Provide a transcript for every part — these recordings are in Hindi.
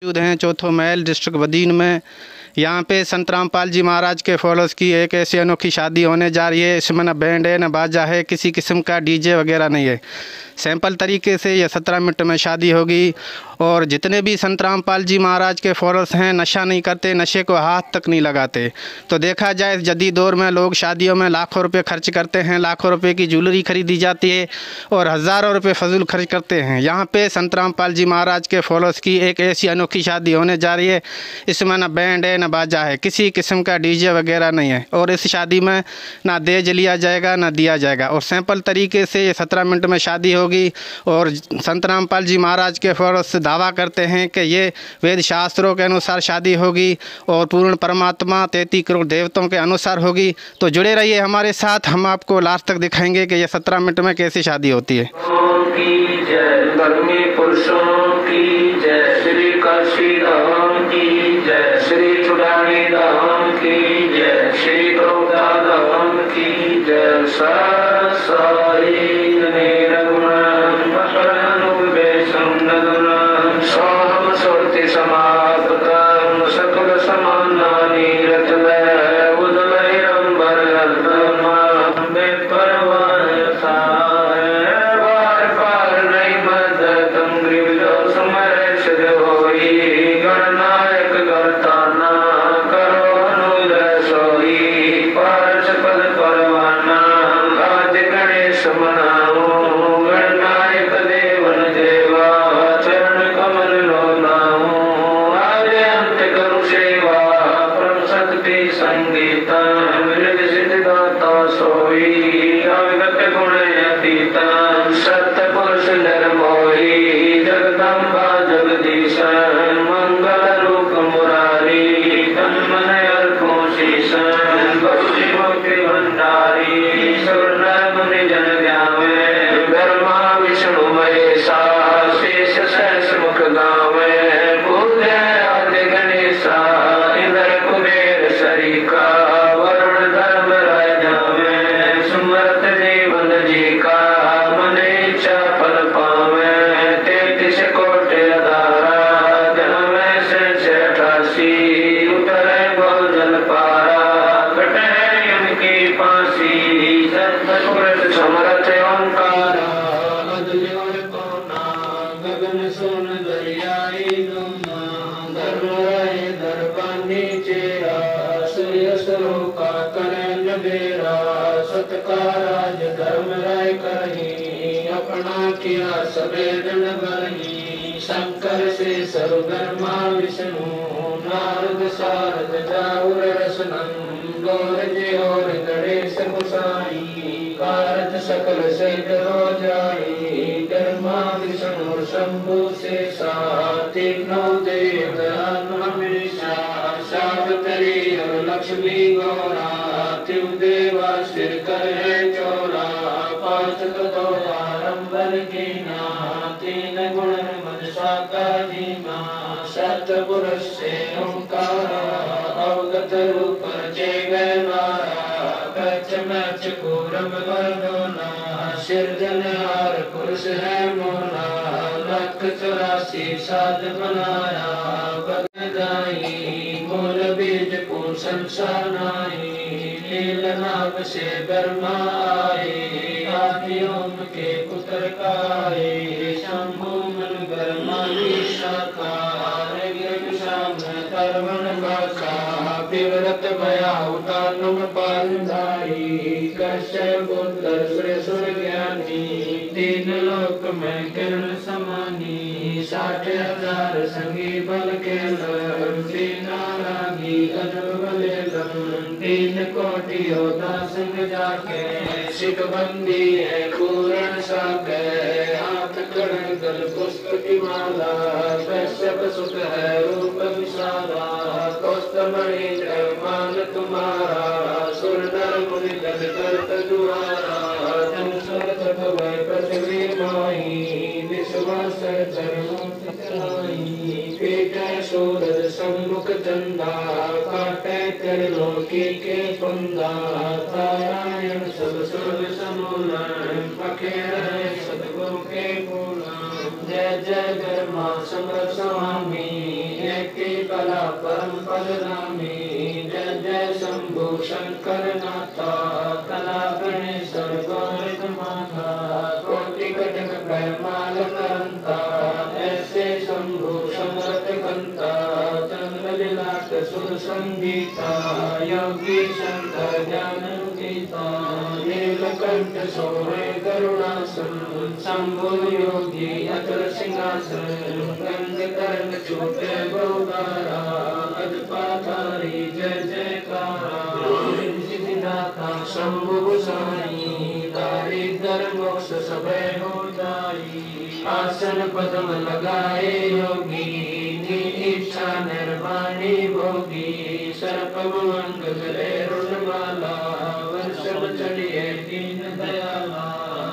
मौजूद हैं चौथो महल डिस्ट्रिक्ट बदीन में। यहाँ पे संत रामपाल जी महाराज के फॉलोअर्स की एक ऐसी अनोखी शादी होने जा रही है। इसमें न बैंड है न बाजा है, किसी किस्म का डीजे वगैरह नहीं है। सैंपल तरीके से यह 17 मिनट में शादी होगी। और जितने भी संत रामपाल जी महाराज के फॉलोअर्स हैं नशा नहीं करते, नशे को हाथ तक नहीं लगाते। तो देखा जाए जदीद दौर में लोग शादियों में लाखों रुपए खर्च करते हैं, लाखों रुपए की ज्वेलरी खरीदी जाती है और हज़ारों रुपए फजूल खर्च करते हैं। यहाँ पे संत रामपाल जी महाराज के फॉलोअर्स की एक ऐसी अनोखी शादी होने जा रही है। इसमें न बैंड है न बाजा है, किसी किस्म का डीजे वगैरह नहीं है। और इस शादी में ना दहेज लिया जाएगा ना दिया जाएगा। और सैंपल तरीके से ये 17 मिनट में शादी होगी। और संत रामपाल जी महाराज के फॉलोअर्स दावा करते हैं कि ये वेद शास्त्रों के अनुसार शादी होगी और पूर्ण परमात्मा 33 करोड़ देवताओं के अनुसार होगी। तो जुड़े रहिए हमारे साथ, हम आपको लास्ट तक दिखाएंगे कि ये 17 मिनट में कैसी शादी होती है। श्री काशी धाम की जय, श्री चुड़ानी धाम की जय, श्री प्रोदा धाम की जय। सारी समाप्तम सकल समानानि रत्नय उदयंबर में परवानता है। बार बार नहीं मदतम गृह समर्श होई गणनायक गणताना करो अनुदय सोई। पार्श पद परवाना आज गणेश मनाओ, गणनायक देवन देवा चरण कमल लो नाओ। आज अंत करो सेवा परम शक्ति संगीता, मृग सिद्धाता सोई अविगत गुण अतीता। सत्य पुरुष निर्मोही जगदम्बा जगदीश, मंगल रूप मुरारी तन मन अर्पो शीश। गौरी मोति भंडारी स्वर्ण मुनि जन ध्यावे, ब्रह्मा विष्णु महेशा शेष सहस मुख गावे। पूज्य आदि गणेशा इंद्र कुबेर सरीका, वरुण धर्म राय जावे। सुमरत जीवन जी का मन इच्छा फल पावे। 33 कोटि अधारा जन्म से 88, उतरे बहु जल पारा कटे यम की फांसी। सतपुरुष समरथ ओंकार गगन सोन दरियाई दोना, धर्म राय दरबानी चेरा। सूर्य सरो का करे नबेरा, सत का राज धर्म राय करही। अपना किया सबे जन बरही, शंकर से सर्वधर्मा विष्णु। नारद सारद जाऊर रसनम, गौर जी और गणेश गोसाई। कारज सकल से डरो जाई, धर्मा विष्णु शंभु से तीनों देव हमेशा। सावित्री और लक्ष्मी गौरा, त्रिव देवा सिर करे चोरा। पांच तो आरंभर कीना, तीन गुण मनसा का दीना। सतपुरुष से ओंकारा, अवगत रूप रचे गए नारा। कच्छ मैच कोरम वर्णोना, सिरजनहार पुरुष है मोना। लख 84 साध बनाया, बगदाई मूल बीज को संसार नाई। नील नाग से ब्रह्मा आए, आदि ओम के पुत्र काए। शंभु मन ब्रह्मा की शाखा, तरवन भाषा। विव्रत भया उतानुम पालधारी, कश्यप पुत्र सुर ज्ञानी। तीन लोक में किरण समानी, 60,000 संगी बल के तीना रागी अजब बलेलम। 3 कोटि होता संग जाके, सिख बंदी है पूर्ण साके। हाथ कड़क दल पुष्प की माला, कश्यप सुत है रूप विशाला। कौस्तमणि मान तुम्हारा, सुर नर मुनि जन करत दुआरा। जन सुरत भवै पृथ्वी माही, विश्वास चरणों चराई। पीटे सूरज सम्मुख चंदा, काटे त्रिलोकी के फंदा। नारायण सब सर्व समूला, पखेर है सदगुरु के बोला। जय जय गरमा समर स्वामी। परम पद नामी। जय जय शंभु शंकर नाथा, कला गणेश्वर गौरित माता। कोटि कटक पैमाल करंता, ऐसे शंभु समरथ कंता। चंद्र लीलाट सुर संगीता, योगी शंकर ज्ञान गीता। नीलकंठ सोहे करुणासन, शंभु योगी अचल सिंहासन। गंग तरंग छूटे बहुधारा, अजपाधारी जय जयकारा। सिद्धिदाता शंभु गोसाई, दारिद्र मोक्ष सबे हो जाई। आसन पद्म लगाए योगी, इच्छा निर्वाणी भोगी। सर्प मंगल रुणमाला, वर्षभ चढ़िए दीन दयाला।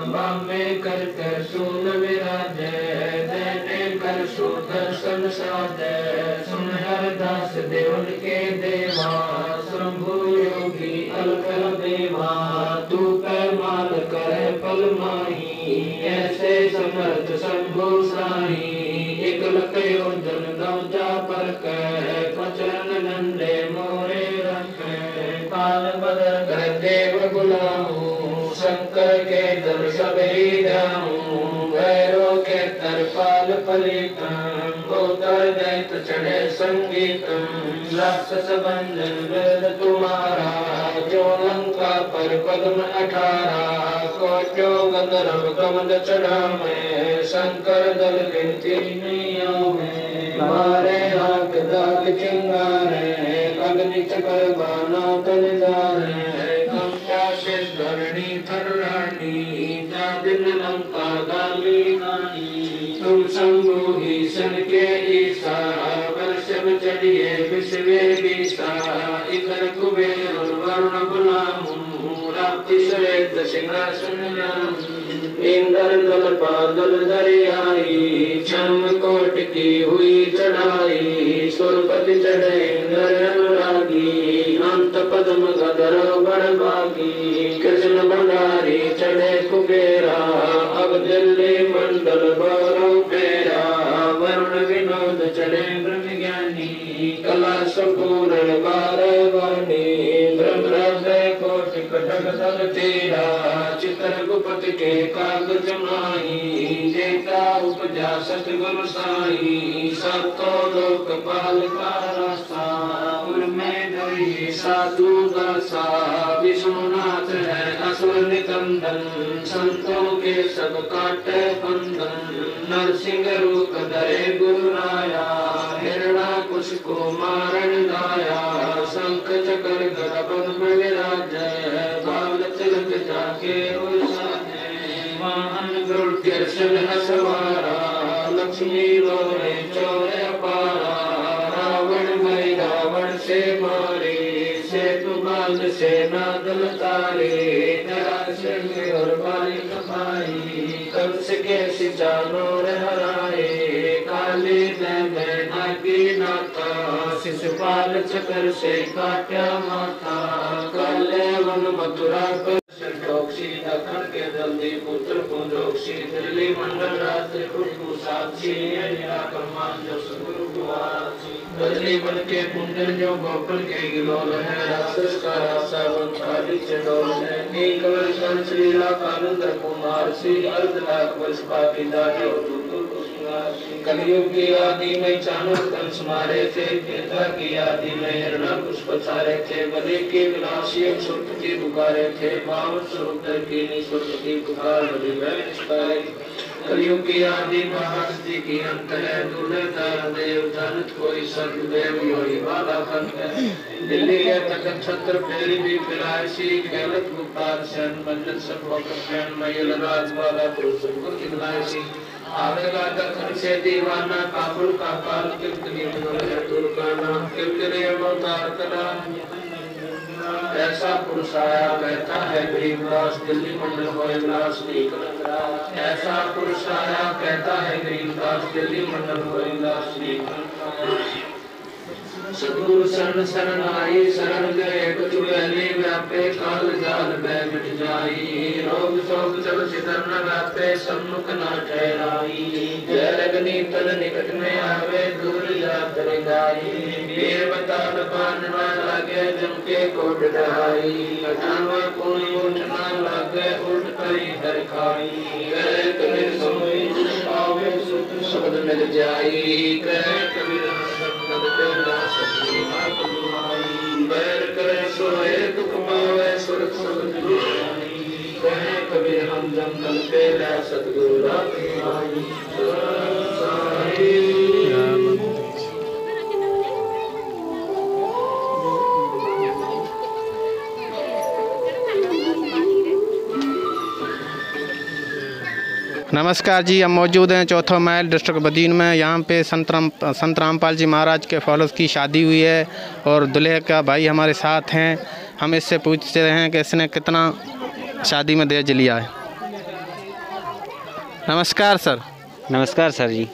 बामे कर कर सुन विराजै, देने कर सुदर्शन साजै। सुन हरदास देवन के देवा, शंभु योगी अलख देवा। तू पैमाल करे पल माही, ऐसे समर्थ शंभु साई। एक लख योजन गौजा पर पचरन नंदे मोरे रखे। काल बदल कर देव बुलाऊं, शंकर के दर सबही जाऊं। भैरव के तरपाल पलितम, गोतर दैत चढ़े संगीतम। राक्षस भंजन वेद तुम्हारा, जो लंका पर पद्म 18। कोटो गंधर्व कमल चढ़ावे, शंकर दल गिनती नहीं में। मारे आग दाग चिंगारे, अग्नि चक्र बाना तल जारे। धरणी थर्राणी, जादिन लंका गाली गानी। तुम शंभु ईशन के ईसा, वर्षभ चढ़िए विश्वे बीसा। इधर कुबेर वरुण बुलाऊं, रात्रि श्वेत सिंहासन लाऊं। इंद्र दल बादल दरियाई, छम कोट की हुई चढ़ाई। सुरपति चढ़े इंद्र अनुरागी, अंत पद्म गदर बड़भागी। कृष्ण भंडारी चढ़े कुबेरा, अब दिल्ली मंडल बारो फेरा। वरुण विनोद चढ़े ब्रह्म ज्ञानी, कला संपूर्ण बारह वाणी। ब्रह्म हृदय कोटि कटक दल तेरा, चित्र गुप्त के कागज माही। जेता उपजा सतगुरु साई, सतो लोक पाल का रास्ता। उर्में धरी साधु दासा, विष्णुनाथ है असुर निकंदन। संतों के सब काटे बंधन, नरसिंह रूप धरे गुरु राया। हिरणाकुश को मारन लाया, शंख चक्र गदा पद्म विराजै। बाल तिलक जाके उलझाए, वाहन गरुड़ कृष्ण सवारा। लक्ष्मी लोरे चोर अपारा, रावण भय रावण से मारे। सेतु बाल सेना दल तारे, नरासिंह और बालिक भाई। कंस के सिचानोर हराए, काले में नागी नाथा। शिशुपाल चक्र से काट्या माथा, काले वन मथुरा पर। संतोषी दखन के जल्दी पुत्र कुंजोक्षी। दिल्ली मंडल रात्रि कुटु साक्षी, निराकर्मान जो सगुरु कुआसी। बदली बन के कुंडल जो गोकुल के गिलोल है। राक्षस का रासा वंशाली चंडोल है। एक वर्ष लीला कानंद कुमार सी, अर्ध लाख वर्ष पापी दाढ़ी और कलयुग की आदि में चाणूर कंस मारे थे। त्रेता की आदि में हिरणाकुश पछारे थे। बलि की विनाशी सुरपति पुकारे थे। बावन समुद्र की सुरपति पुकार बलि में निष्कारे। कलयुग की आदि महाशक्ति की अंत है। दुर्लता देव जानत कोई सतदेव योगी वाला खंड है। दिल्ली के तखत छत्र फेरी भी फिरायसी। खेलत गुप्तार सैन मंडल सब वक्त मयल राज वाला पुरुष दिखलायसी। आवेगा दखन से दीवाना, काबुल का काल किरकनी तुर्काना। किरकनी अवतार कला, ऐसा पुरुष आया कहता है गरीबदास। दिल्ली मंडल होए विलास नहीं करता। ऐसा पुरुष आया कहता है गरीबदास। दिल्ली मंडल होए विलास नहीं करता। सतगुरु शरण शरण आई, शरण गए कुछ पहले व्यापे, काल जाल में मिट जाई। रोग शोक जब सितर न व्यापे, सम्मुख न ठहराई। जय लगनी तल निकट में आवे, दूर जा तर गाई। वीर बताल पान न लागे, जम के कोट ढाई। अजानवा कोई उठ न लागे, उल्ट करी दर खाई। कह कबीर सोई जिस पावे, सुख शब्द मिल जाई। कह कबीर संगत तेरा सती मात दुआई। बैर करे सोए दुख पावे, सुरत शब्द मिल जाई। कह कबीर हम जंगल तेरा सतगुरु रात आई। नमस्कार जी, हम मौजूद हैं चौथा माइल डिस्ट्रिक्ट बदीन में। यहाँ पे संत रामपाल जी महाराज के फॉलोअर्स की शादी हुई है और दूल्हे का भाई हमारे साथ हैं। हम इससे पूछते हैं कि इसने कितना शादी में दहेज लिया है। नमस्कार सर। नमस्कार सर जी।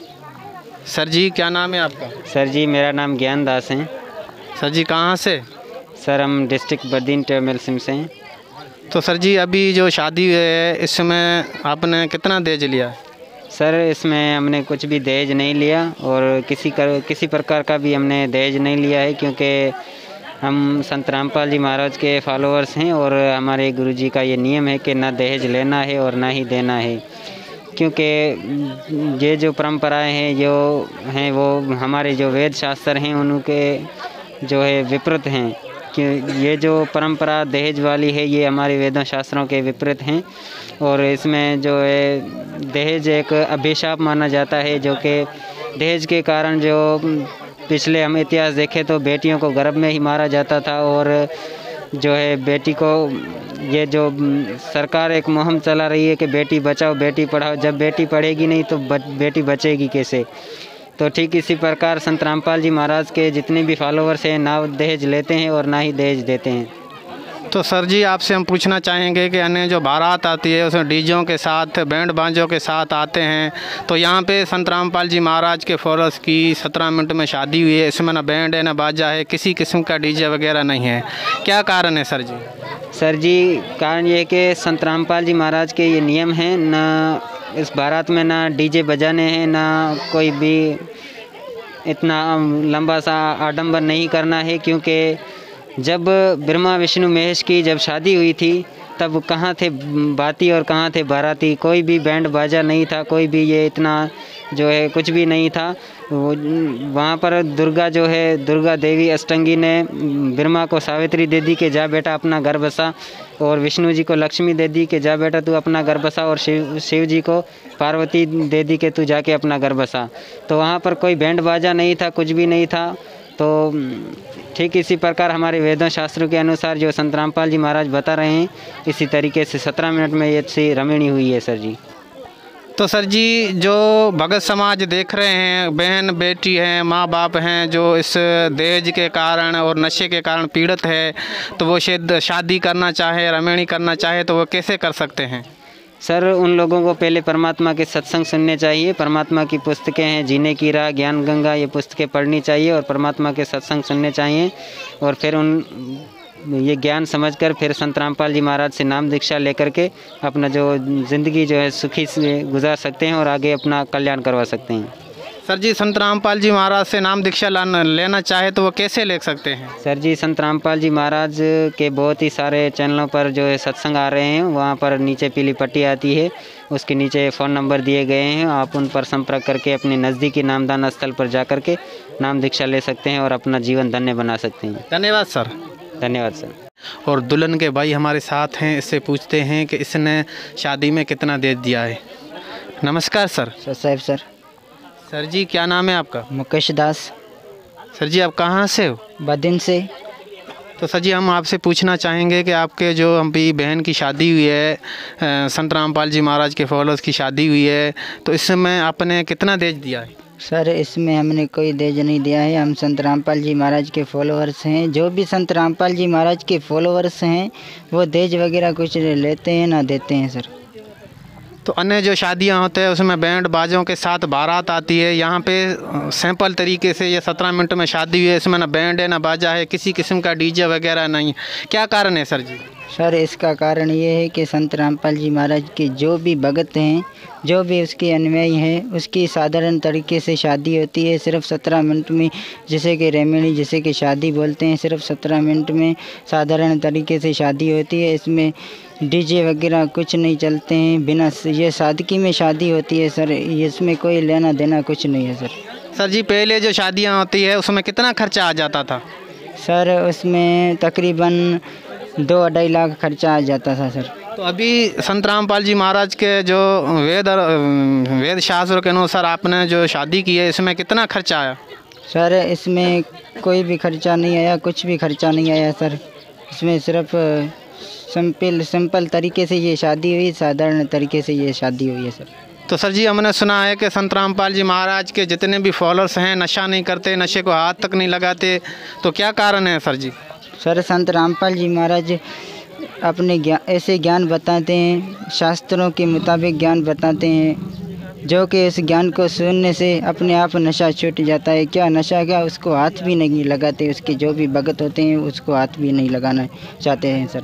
सर जी क्या नाम है आपका? सर जी मेरा नाम ज्ञान दास है। सर जी कहाँ से? सर हम डिस्ट्रिक्ट बदीन टेमल सिम से हैं। तो सर जी अभी जो शादी है इसमें आपने कितना दहेज लिया है? सर इसमें हमने कुछ भी दहेज नहीं लिया और किसी प्रकार का भी हमने दहेज नहीं लिया है, क्योंकि हम संत रामपाल जी महाराज के फॉलोअर्स हैं और हमारे गुरुजी का ये नियम है कि ना दहेज लेना है और ना ही देना है। क्योंकि ये जो परंपराएं हैं जो हैं वो हमारे जो वेद शास्त्र हैं उनके जो है विपरीत हैं। कि ये जो परंपरा दहेज वाली है ये हमारे वेदों शास्त्रों के विपरीत हैं और इसमें जो है दहेज एक अभिशाप माना जाता है, जो कि दहेज के कारण जो पिछले हम इतिहास देखें तो बेटियों को गर्भ में ही मारा जाता था और जो है बेटी को ये जो सरकार एक मुहिम चला रही है कि बेटी बचाओ बेटी पढ़ाओ, जब बेटी पढ़ेगी नहीं तो बेटी बचेगी कैसे। तो ठीक इसी प्रकार संत रामपाल जी महाराज के जितने भी फॉलोअर्स हैं ना दहेज लेते हैं और ना ही दहेज देते हैं। तो सर जी आपसे हम पूछना चाहेंगे कि अन्य जो बारात आती है उसमें डीजों के साथ बैंड बांजों के साथ आते हैं, तो यहाँ पे संत रामपाल जी महाराज के फॉलोअर्स की 17 मिनट में शादी हुई है, इसमें ना बैंड है ना बाजा है, किसी किस्म का डीजे वगैरह नहीं है, क्या कारण है सर जी? सर जी कारण ये है कि संत रामपाल जी महाराज के ये नियम हैं, ना इस बारात में ना डीजे बजाने हैं ना कोई भी इतना लंबा सा आडंबर नहीं करना है। क्योंकि जब ब्रह्मा विष्णु महेश की जब शादी हुई थी तब कहाँ थे बाती और कहाँ थे बाराती, कोई भी बैंड बाजा नहीं था, कोई भी ये इतना जो है कुछ भी नहीं था। वहाँ पर दुर्गा जो है दुर्गा देवी अष्टंगी ने ब्रह्मा को सावित्री दे दी कि जा बेटा अपना घर बसा, और विष्णु जी को लक्ष्मी दे दी कि जा बेटा तू अपना घर बसा, और शिव जी को पार्वती दे दी कि तू जाके अपना घर बसा। तो वहाँ पर कोई बैंड बाजा नहीं था, कुछ भी नहीं था। तो ठीक इसी प्रकार हमारे वेदों शास्त्रों के अनुसार जो संत रामपाल जी महाराज बता रहे हैं इसी तरीके से 17 मिनट में ये सी रमणी हुई है सर जी। तो सर जी जो भगत समाज देख रहे हैं, बहन बेटी हैं, माँ बाप हैं जो इस दहेज के कारण और नशे के कारण पीड़ित है, तो वो शायद शादी करना चाहे, रमणी करना चाहे तो वो कैसे कर सकते हैं? सर उन लोगों को पहले परमात्मा के सत्संग सुनने चाहिए। परमात्मा की पुस्तकें हैं जीने की राह, ज्ञान गंगा, ये पुस्तकें पढ़नी चाहिए और परमात्मा के सत्संग सुनने चाहिए, और फिर ये ज्ञान समझकर फिर संत रामपाल जी महाराज से नाम दीक्षा लेकर के अपना जो ज़िंदगी जो है सुखी से गुजार सकते हैं और आगे अपना कल्याण करवा सकते हैं। सर जी संत रामपाल जी महाराज से नाम दीक्षा लेना चाहे तो वो कैसे ले सकते हैं? सर जी संत रामपाल जी महाराज के बहुत ही सारे चैनलों पर जो है सत्संग आ रहे हैं, वहाँ पर नीचे पीली पट्टी आती है, उसके नीचे फ़ोन नंबर दिए गए हैं, आप उन पर संपर्क करके अपने नज़दीकी नामदान स्थल पर जा कर के नाम दीक्षा ले सकते हैं और अपना जीवन धन्य बना सकते हैं। धन्यवाद सर। धन्यवाद सर। और दुल्हन के भाई हमारे साथ हैं, इससे पूछते हैं कि इसने शादी में कितना दे दिया है। नमस्कार सर। साहब सर। सर जी क्या नाम है आपका? मुकेश दास। सर जी आप कहाँ से हो? बदीन से। तो सर जी हम आपसे पूछना चाहेंगे कि आपके जो अभी बहन की शादी हुई है, संत रामपाल जी महाराज के फॉलोअर्स की शादी हुई है, तो इसमें आपने कितना दहेज दिया है? सर इसमें हमने कोई दहेज नहीं दिया है, हम संत रामपाल जी महाराज के फॉलोअर्स हैं। जो भी संत रामपाल जी महाराज के फॉलोअर्स हैं वो दहेज वगैरह कुछ लेते हैं ना देते हैं सर। तो अन्य जो शादियां होते हैं उसमें बैंड बाजों के साथ बारात आती है, यहाँ पे सिंपल तरीके से ये 17 मिनट में शादी हुई है, इसमें ना बैंड है ना बाजा है, किसी किस्म का डीजे वगैरह नहीं। क्या कारण है सर जी? सर इसका कारण ये है कि संत रामपाल जी महाराज के जो भी भगत हैं, जो भी उसके अनुयायी हैं, उसकी साधारण तरीके से शादी होती है सिर्फ 17 मिनट में, जिसे कि रेमेडी जिसे कि शादी बोलते हैं, सिर्फ 17 मिनट में साधारण तरीके से शादी होती है। इसमें डीजे वगैरह कुछ नहीं चलते हैं, बिना ये सादगी में शादी होती है सर, इसमें कोई लेना देना कुछ नहीं है सर। सर जी पहले जो शादियाँ होती है उसमें कितना खर्चा आ जाता था? सर उसमें तकरीबन 2-2.5 लाख खर्चा आ जाता था सर। तो अभी संत रामपाल जी महाराज के जो वेद शास्त्रों के अनुसार आपने जो शादी की है इसमें कितना खर्चा आया? सर इसमें कोई भी खर्चा नहीं आया, कुछ भी खर्चा नहीं आया सर। इसमें सिर्फ सिंपल तरीके से ये शादी हुई, साधारण तरीके से ये शादी हुई है सर। तो सर जी हमने सुना है कि संत रामपाल जी महाराज के जितने भी फॉलोअर्स हैं नशा नहीं करते, नशे को हाथ तक नहीं लगाते, तो क्या कारण है सर जी? सर संत रामपाल जी महाराज अपने ऐसे ज्ञान बताते हैं, शास्त्रों के मुताबिक ज्ञान बताते हैं, जो कि इस ज्ञान को सुनने से अपने आप नशा छूट जाता है। क्या नशा, क्या उसको हाथ भी नहीं लगाते, उसके जो भी भगत होते हैं उसको हाथ भी नहीं लगाना चाहते हैं सर।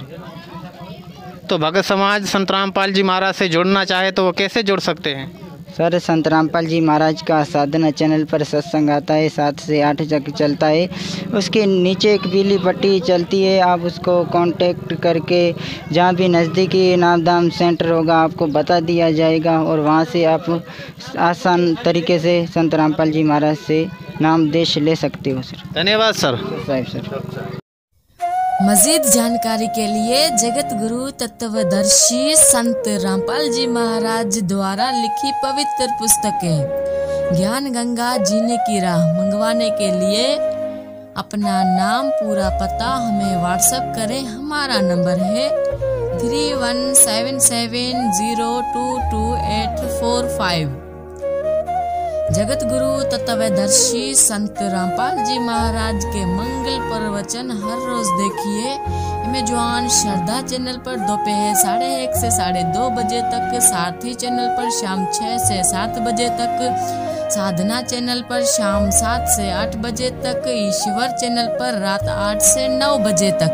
तो भगत समाज संत रामपाल जी महाराज से जुड़ना चाहे तो वो कैसे जुड़ सकते हैं? सर संत रामपाल जी महाराज का साधना चैनल पर सत्संग आता है, 7 से 8 तक चलता है। उसके नीचे एक पीली पट्टी चलती है, आप उसको कांटेक्ट करके जहाँ भी नज़दीकी नामदान सेंटर होगा आपको बता दिया जाएगा, और वहाँ से आप आसान तरीके से संत रामपाल जी महाराज से नाम देश ले सकते हो सर। धन्यवाद सर। साहब सर। मजीद जानकारी के लिए जगत गुरु तत्वदर्शी संत रामपाल जी महाराज द्वारा लिखी पवित्र पुस्तकें ज्ञान गंगा जीने की राह मंगवाने के लिए अपना नाम पूरा पता हमें व्हाट्सएप करें। हमारा नंबर है 3177022845। जगत गुरु तत्वदर्शी संत रामपाल जी महाराज के मंगल प्रवचन हर रोज देखिए अमेजॉन श्रद्धा चैनल पर दोपहर 1:30 से 2:30 बजे तक, सारथी चैनल पर शाम 6 से 7 बजे तक, साधना चैनल पर शाम 7 से 8 बजे तक, ईश्वर चैनल पर रात 8 से 9 बजे तक।